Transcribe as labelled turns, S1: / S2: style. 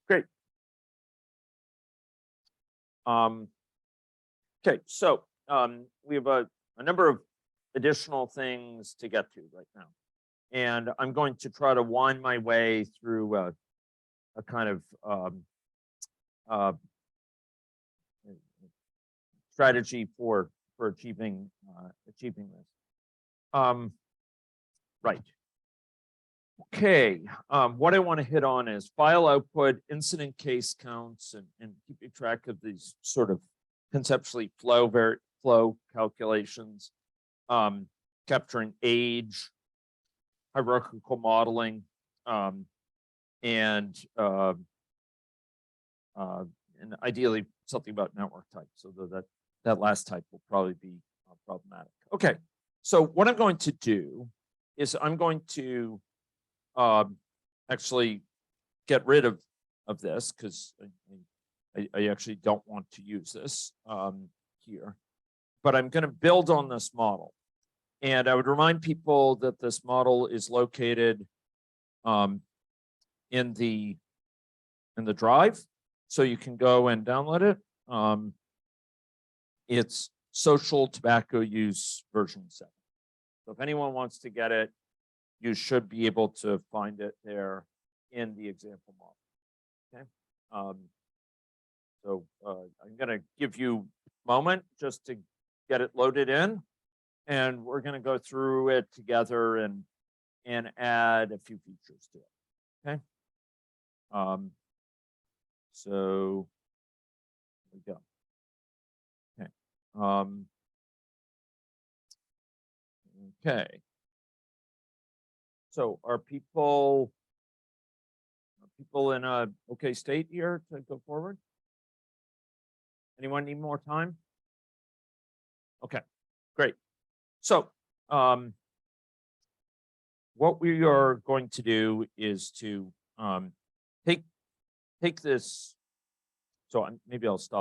S1: great. Okay, so we have a number of additional things to get to right now. And I'm going to try to wind my way through a kind of strategy for achieving this. Right. Okay. What I want to hit on is file output, incident case counts, and keeping track of these sort of conceptually flow calculations, capturing age, hierarchical modeling, and ideally something about network type, so that last type will probably be problematic. Okay, so what I'm going to do is I'm going to actually get rid of this, because I actually don't want to use this here, but I'm going to build on this model. And I would remind people that this model is located in the drive, so you can go and download it. It's social tobacco use version 7. So if anyone wants to get it, you should be able to find it there in the example model. Okay. So I'm going to give you a moment just to get it loaded in, and we're going to go through it together and add a few features to it. Okay. So there we go. Okay. Okay. So are people in a okay state here to go forward? Anyone need more time? Okay, great. So what we are going to do is to take this. So maybe I'll stop